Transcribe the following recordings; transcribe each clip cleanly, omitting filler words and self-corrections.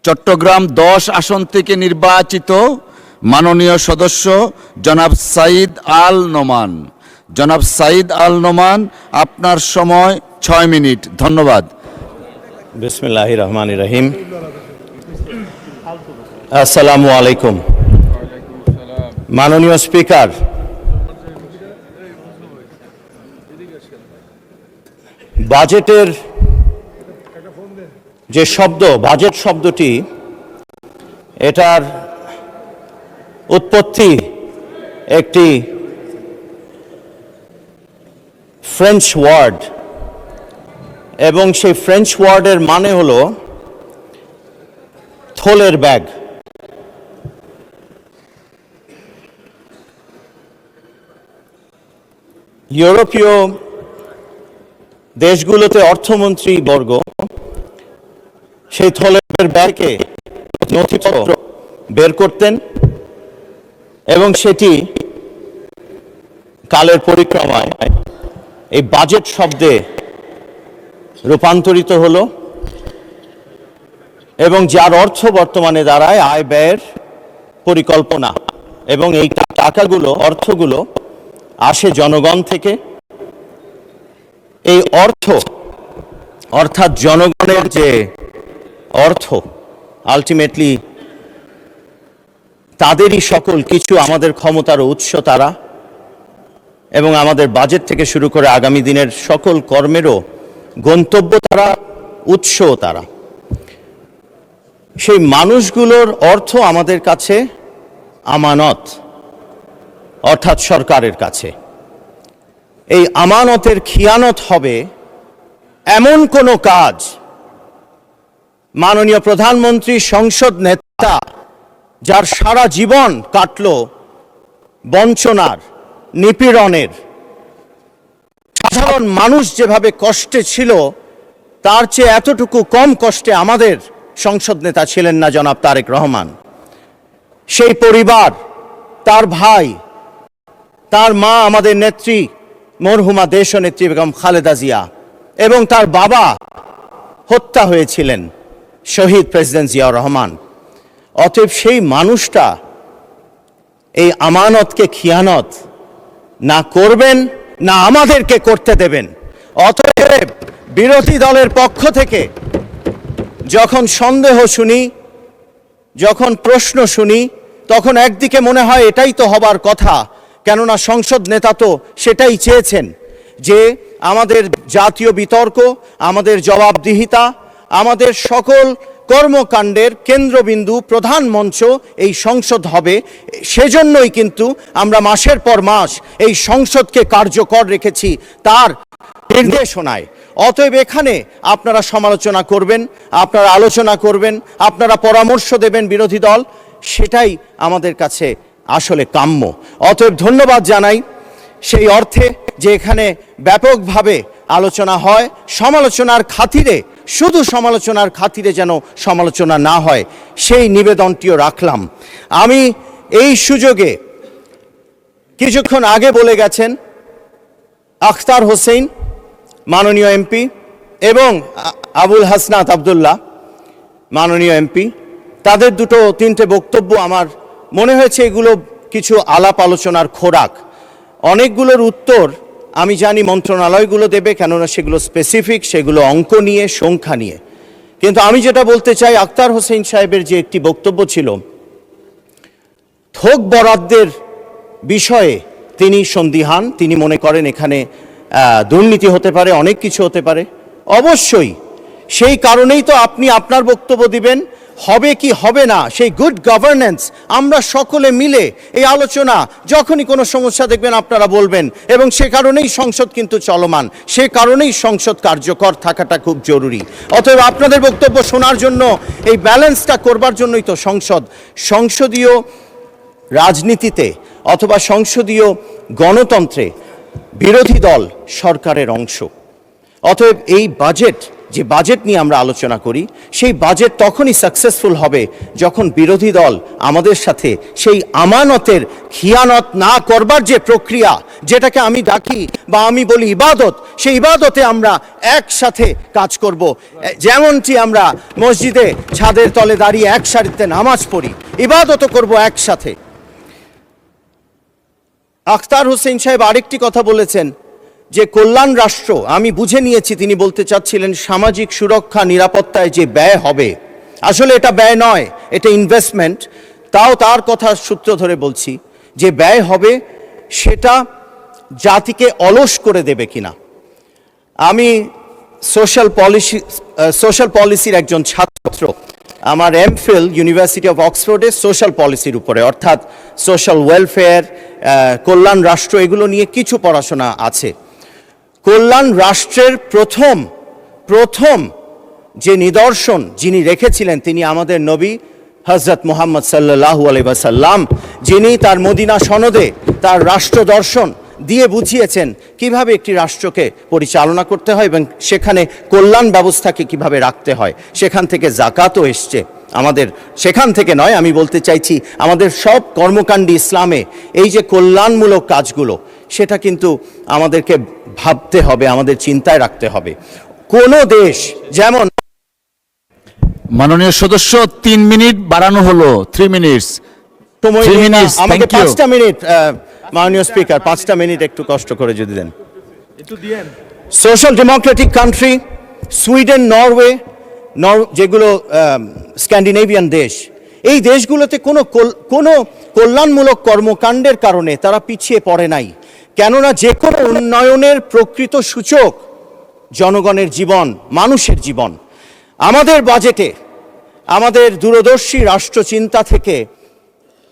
চট্টগ্রাম 10 আসন থেকে নির্বাচিত মাননীয় সদস্য জনাব সাঈদ আল নোমান। জনাব সাঈদ আল নোমান, আপনার সময় 6 মিনিট। ধন্যবাদ। বিসমিল্লাহির রহমানির রহিম। আসসালামু আলাইকুম। মাননীয় স্পিকার, বাজেটের যে শব্দ, বাজেট শব্দটি, এটার উৎপত্তি একটি ফ্রেঞ্চ ওয়ার্ড, এবং সেই ফ্রেঞ্চ ওয়ার্ডের মানে হলো থলের ব্যাগ। ইউরোপীয় দেশগুলোতে অর্থমন্ত্রী বর্গ সেই থলের ব্যাগে নথিপত্র বের করতেন এবং সেটি কালের পরিক্রমায় এই বাজেট শব্দে রূপান্তরিত হলো, এবং যার অর্থ বর্তমানে দাঁড়ায় আয় ব্যয়ের পরিকল্পনা। এবং এই টাকাগুলো, অর্থগুলো আসে জনগণ থেকে। এই অর্থ, অর্থাৎ জনগণের যে অর্থ, আলটিমেটলি তাদেরই সকল কিছু, আমাদের ক্ষমতার উৎস তারা, এবং আমাদের বাজেট থেকে শুরু করে আগামী দিনের সকল কর্মেরও গন্তব্য তারা, উৎসও তারা। সেই মানুষগুলোর অর্থ আমাদের কাছে আমানত, অর্থাৎ সরকারের কাছে। এই আমানতের খিয়ানত হবে এমন কোনো কাজ মাননীয় প্রধানমন্ত্রী, সংসদ নেতা, যার সারা জীবন কাটল বঞ্চনার, নিপীড়নের, সাধারণ মানুষ যেভাবে কষ্টে ছিল তার চেয়ে এতটুকু কম কষ্টে আমাদের সংসদ নেতা ছিলেন না জনাব তারেক রহমান। সেই পরিবার, তার ভাই, তার মা আমাদের নেত্রী মরহুমা দেশনেত্রী বেগম খালেদা জিয়া, এবং তার বাবা হত্যা হয়েছিলেন শহীদ প্রেসিডেন্ট জিয়াউর রহমান। অতএব সেই মানুষটা এই আমানতকে খিয়ানত না করবেন, না আমাদেরকে করতে দেবেন। অতএব বিরোধী দলের পক্ষ থেকে যখন সন্দেহ শুনি, যখন প্রশ্ন শুনি, তখন একদিকে মনে হয় এটাই তো হবার কথা, কেননা সংসদ নেতা তো সেটাই চেয়েছেন যে আমাদের জাতীয় বিতর্ক, আমাদের জবাবদিহিতা, আমাদের সকল কর্মকাণ্ডের কেন্দ্রবিন্দু, প্রধান মঞ্চ এই সংসদ হবে। সেজন্যই কিন্তু আমরা মাসের পর মাস এই সংসদকে কার্যকর রেখেছি তার নির্দেশনায়। অতএব এখানে আপনারা সমালোচনা করবেন, আপনারা আলোচনা করবেন, আপনারা পরামর্শ দেবেন বিরোধী দল, সেটাই আমাদের কাছে আসলে কাম্য। অতএব ধন্যবাদ জানাই সেই অর্থে যে এখানে ব্যাপকভাবে আলোচনা হয়, সমালোচনার খাতিরে, শুধু সমালোচনার খাতিরে যেন সমালোচনা না হয় সেই নিবেদনটিও রাখলাম। আমি এই সুযোগে কিছুক্ষণ আগে বলে গেছেন আখতার হোসেন মাননীয় এমপি এবং আবুল হাসনাত আবদুল্লাহ মাননীয় এমপি, তাদের দুটো তিনটে বক্তব্য আমার মনে হয়েছে এগুলো কিছু আলাপ আলোচনার খোরাক। অনেকগুলোর উত্তর আমি জানি মন্ত্রণালয়গুলো দেবে, কেননা সেগুলো স্পেসিফিক, সেগুলো অঙ্ক নিয়ে, সংখ্যা নিয়ে। কিন্তু আমি যেটা বলতে চাই, আখতার হোসেন সাহেবের যে একটি বক্তব্য ছিল, থোক বরাদ্দের বিষয়ে তিনি সন্দিহান, তিনি মনে করেন এখানে দুর্নীতি হতে পারে, অনেক কিছু হতে পারে। অবশ্যই সেই কারণেই তো আপনি আপনার বক্তব্য দিবেন, হবে কি হবে না সেই গুড গভর্নেন্স আমরা সকলে মিলে এই আলোচনা, যখনই কোনো সমস্যা দেখবেন আপনারা বলবেন, এবং সে কারণেই সংসদ কিন্তু চলমান, সে কারণেই সংসদ কার্যকর থাকাটা খুব জরুরি। অতএব আপনাদের বক্তব্য শোনার জন্য, এই ব্যালেন্সটা করবার জন্যই তো সংসদ। সংসদীয় রাজনীতিতে অথবা সংসদীয় গণতন্ত্রে বিরোধী দল সরকারের অংশ। অতএব এই বাজেট যে বাজেট নিয়ে আমরা আলোচনা করি, সেই বাজেট তখনই সাকসেসফুল হবে যখন বিরোধী দল আমাদের সাথে সেই আমানতের খিয়ানত না করবার যে প্রক্রিয়া, যেটাকে আমি ডাকি বা আমি বলি ইবাদত, সেই ইবাদতে আমরা একসাথে কাজ করব। যেমনটি আমরা মসজিদে ছাদের তলে দাঁড়িয়ে এক সারিতে নামাজ পড়ি, ইবাদতও করব একসাথে। আখতার হোসেন সাহেব আরেকটি কথা বলেছেন যে কল্যাণ রাষ্ট্র, আমি বুঝে নিয়েছি তিনি বলতে চাচ্ছিলেন সামাজিক সুরক্ষা নিরাপত্তায় যে ব্যয় হবে, আসলে এটা ব্যয় নয়, এটা ইনভেস্টমেন্ট। তাও তার কথা সূত্র ধরে বলছি যে ব্যয় হবে সেটা জাতিকে অলস করে দেবে কিনা। আমি সোশ্যাল পলিসির একজন ছাত্র, আমার এমফিল ইউনিভার্সিটি অফ অক্সফোর্ডে সোশ্যাল পলিসির উপরে, অর্থাৎ সোশ্যাল ওয়েলফেয়ার, কল্যাণ রাষ্ট্র, এগুলো নিয়ে কিছু পড়াশোনা আছে। কল্যাণ রাষ্ট্রের প্রথম যে নিদর্শন যিনি রেখেছিলেন তিনি আমাদের নবী হযরত মুহাম্মদ সাল্লাল্লাহু আলাইহি ওয়াসাল্লাম, যিনি তার মদিনা সনদে তার রাষ্ট্র দর্শন দিয়ে বুঝিয়েছেন কিভাবে একটি রাষ্ট্রকে পরিচালনা করতে হয় এবং সেখানে কল্যাণ ব্যবস্থাকে কিভাবে রাখতে হয়। সেখান থেকে যাকাতও এসছে আমাদের, সেখান থেকে নয়, আমি বলতে চাইছি আমাদের সব কর্মকাণ্ডী ইসলামে এই যে কল্যাণমূলক কাজগুলো, সেটা কিন্তু আমাদেরকে ভাবতে হবে, আমাদের চিন্তায় রাখতে হবে। কোনো দেশ যেমন, মাননীয় সদস্য 3 মিনিট বাড়ানো হলো, 3 মিনিটস। সময় 3 নিয়ে না, minutes, আমাকে thank you. 5টা মিনিট, মাননীয় স্পিকার 5টা মিনিট একটু কষ্ট করে যদি দেন। Social democratic country, Sweden, Norway, যেগুলো স্ক্যান্ডিনেভিয়ান দেশ, এই দেশগুলোতে কোনো কল্যাণমূলক কর্মকাণ্ডের কারণে তারা পিছিয়ে পড়ে নাই। কেননা যে কোনো উন্নয়নের প্রকৃত সূচক জনগণের জীবন, মানুষের জীবন। আমাদের বাজেটে আমাদের দূরদর্শী রাষ্ট্রচিন্তা থেকে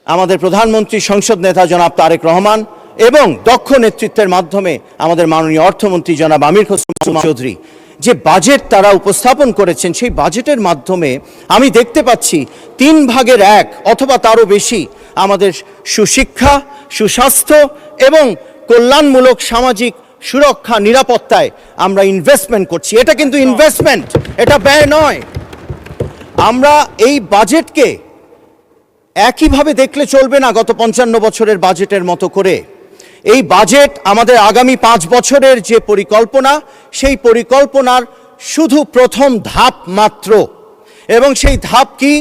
আমাদের প্রধানমন্ত্রী, সংসদ নেতা জনাব তারেক রহমান এবং দক্ষ নেতৃত্বের মাধ্যমে আমাদের মাননীয় অর্থমন্ত্রী জনাব আমির খসরু চৌধুরী যে বাজেট তারা উপস্থাপন করেছেন, সেই বাজেটের মাধ্যমে আমি দেখতে পাচ্ছি 3/1 অথবা তারও বেশি আমাদের সুশিক্ষা, সুস্বাস্থ্য এবং কল্যাণমূলক সামাজিক সুরক্ষা নিরাপত্তায় আমরা ইনভেস্টমেন্ট করছি। এটা কিন্তু ইনভেস্টমেন্ট, এটা ব্যয় নয়। আমরা এই বাজেটকে একইভাবে দেখলে চলবে না গত 55 বছরের বাজেটের মতো করে। এই বাজেট আমাদের আগামী 5 বছরের যে পরিকল্পনা, সেই পরিকল্পনার শুধু প্রথম ধাপ মাত্র। এবং সেই ধাপ কি,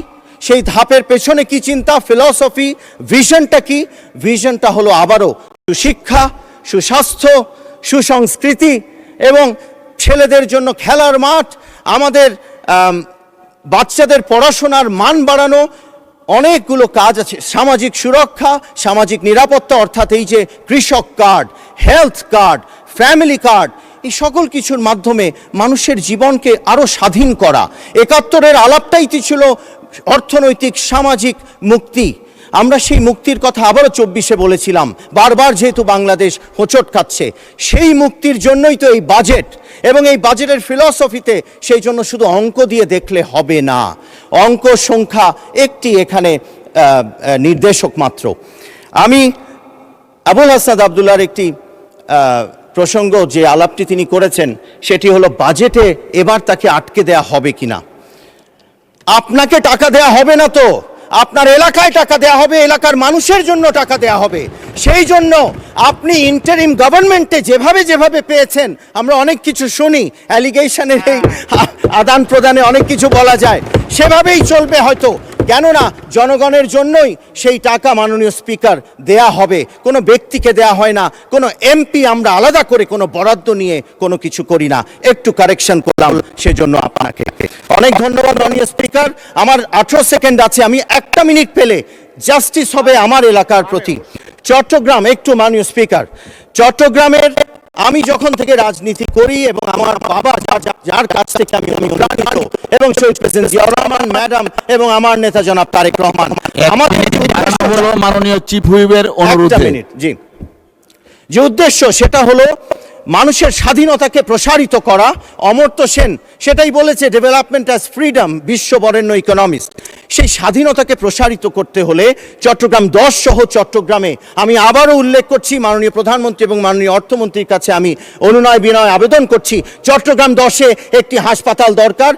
সেই ধাপের পেছনে কি চিন্তা, ফিলসফি, ভিশনটা কি? ভিশনটা হলো আবারও সুশিক্ষা, সুস্বাস্থ্য, সুসংস্কৃতি এবং ছেলেদের জন্য খেলার মাঠ, আমাদের বাচ্চাদের পড়াশোনার মান বাড়ানো, অনেকগুলো কাজ আছে। সামাজিক সুরক্ষা, সামাজিক নিরাপত্তা, অর্থাৎ এই যে কৃষক card, health card, family card, এই সকল কিছুর মাধ্যমে মানুষের জীবনকে আরও স্বাধীন করা। 71-এর আলাপটাই ছিল অর্থনৈতিক সামাজিক মুক্তি। আমরা সেই মুক্তির কথা আবারও 24-এ বলেছিলাম, বারবার যেহেতু বাংলাদেশ হোঁচট খাচ্ছে, সেই মুক্তির জন্যই তো এই বাজেট। এবং এই বাজেটের ফিলসফিতে সেই জন্য শুধু অঙ্ক দিয়ে দেখলে হবে না, অঙ্ক সংখ্যা একটি এখানে নির্দেশক মাত্র। আমি আবুল হাসনাত আবদুল্লাহর একটি প্রসঙ্গ, যে আলাপটি তিনি করেছেন, সেটি হলো বাজেটে এবার তাকে আটকে দেয়া হবে কিনা। আপনাকে টাকা দেয়া হবে না তো, আপনার এলাকায় টাকা দেয়া হবে, এলাকার মানুষের জন্য টাকা দেয়া হবে। সেই জন্য আপনি ইন্টারিম গভর্নমেন্টে যেভাবে পেয়েছেন, আমরা অনেক কিছু শুনি, অ্যালিগেশনের এই আদান প্রদানে অনেক কিছু বলা যায়, সেভাবেই চলবে হয়তো। কেননা জনগণের জন্যই সেই টাকা মাননীয় স্পিকার দেয়া হবে, কোনো ব্যক্তিকে দেয়া হয় না, কোনো এমপি আমরা আলাদা করে কোনো বরাদ্দ নিয়ে কোনো কিছু করি না। একটু কারেকশন করলাম, সেজন্য আপনাকে অনেক ধন্যবাদ মাননীয় স্পিকার। আমার 18 সেকেন্ড আছে, আমি 1টা মিনিট পেলে জাস্টিস হবে আমার এলাকার প্রতি। চট্টগ্রাম, একটু মাননীয় স্পিকার, চট্টগ্রামের আমি যখন থেকে রাজনীতি করি এবং আমার বাবা যার কাছ থেকে আমি অনুপ্রাণিত, এবং শহীদ প্রেসিডেন্ট জিয়াউর রহমান ম্যাডাম এবং আমার নেতা জনাব তারেক রহমান, আমাদের মাননীয় চিফ হুইপের অনুরোধে, জি, যে উদ্দেশ্য সেটা হলো মানুষের স্বাধীনতাকে প্রসারিত করা। অমর্ত্য সেন সেটাই বলেছে, ডেভেলপমেন্ট অ্যাজ ফ্রিডম, বিশ্ব বরেণ্য ইকোনমিস্ট। সেই স্বাধীনতাকে প্রসারিত করতে হলে চট্টগ্রাম 10 সহ চট্টগ্রামে, আমি আবারও উল্লেখ করছি, মাননীয় প্রধানমন্ত্রী এবং মাননীয় অর্থমন্ত্রীর কাছে আমি অনুনয় বিনয় আবেদন করছি, চট্টগ্রাম 10-এ একটি হাসপাতাল দরকার।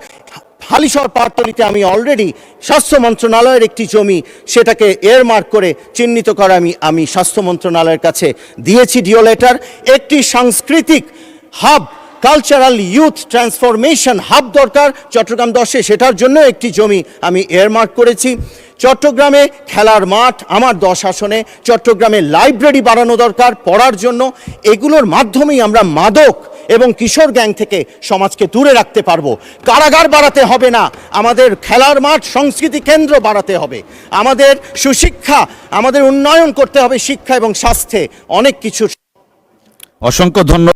হালিশহর পাটতলীতে আমি অলরেডি স্বাস্থ্য মন্ত্রণালয়ের একটি জমি, সেটাকে এয়ারমার্ক করে চিহ্নিত করা আমি স্বাস্থ্য মন্ত্রণালয়ের কাছে দিয়েছি ডিও লেটার। একটি সাংস্কৃতিক hub, cultural youth transformation hub দরকার চট্টগ্রাম 10-এ, সেটার জন্য একটি জমি আমি এয়ারমার্ক করেছি। চট্টগ্রামে খেলার মাঠ, আমার 10 আসনে চট্টগ্রামে লাইব্রেরি বাড়ানো দরকার পড়ার জন্য। এগুলোর মাধ্যমেই আমরা মাদক এবং কিশোর গ্যাং থেকে সমাজকে দূরে রাখতে পারবো। কারাগার বাড়াতে হবে না, আমাদের খেলার মাঠ, সংস্কৃতি কেন্দ্র বাড়াতে হবে, আমাদের সুশিক্ষা, আমাদের উন্নয়ন করতে হবে শিক্ষা এবং স্বাস্থ্যে, অনেক কিছু। অসংখ্য ধন্যবাদ।